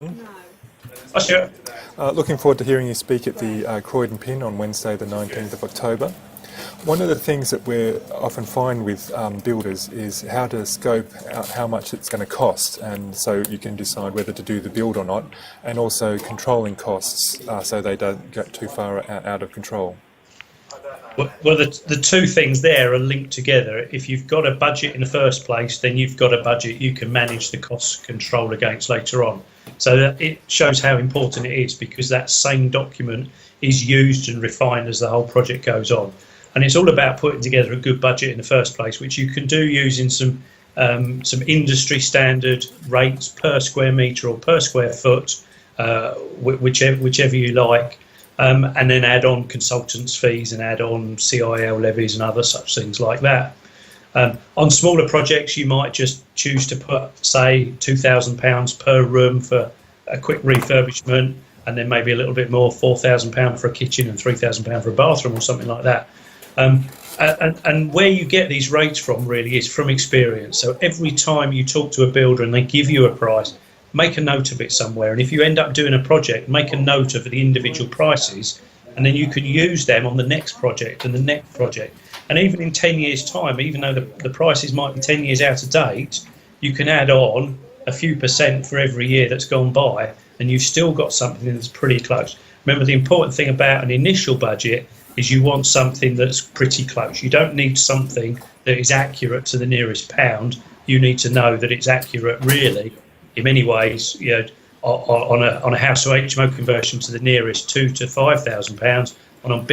Oh, sure. Looking forward to hearing you speak at the Croydon PIN on Wednesday the 19th of October. One of the things that we often find with builders is how to scope out how much it's going to cost, and so you can decide whether to do the build or not, and also controlling costs so they don't get too far out of control. Well, the two things there are linked together. If you've got a budget in the first place, then you've got a budget you can manage the cost control against later on. So that it shows how important it is, because that same document is used and refined as the whole project goes on. And it's all about putting together a good budget in the first place, which you can do using some industry standard rates per square metre or per square foot, whichever you like. And then add on consultants' fees and add on CIL levies and other such things like that. On smaller projects, you might just choose to put, say, £2,000 per room for a quick refurbishment, and then maybe a little bit more, £4,000 for a kitchen and £3,000 for a bathroom or something like that. And where you get these rates from really is from experience. So every time you talk to a builder and they give you a price, make a note of it somewhere. And if you end up doing a project, make a note of the individual prices, and then you can use them on the next project and the next project. And even in 10 years' time, even though the prices might be 10 years out of date, you can add on a few percent for every year that's gone by, and you've still got something that's pretty close. Remember, the important thing about an initial budget is you want something that's pretty close. You don't need something that is accurate to the nearest pound. You need to know that it's accurate, really, in many ways, on a house to HMO conversion to the nearest £2,000 to £5,000, and on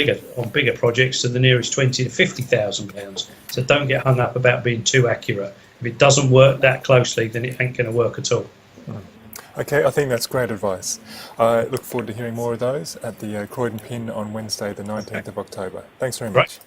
bigger projects to the nearest £20,000 to £50,000. So don't get hung up about being too accurate. If it doesn't work that closely, then it ain't going to work at all. Okay, I think that's great advice. I look forward to hearing more of those at the Croydon PIN on Wednesday the 19th of October. Thanks very much. Right.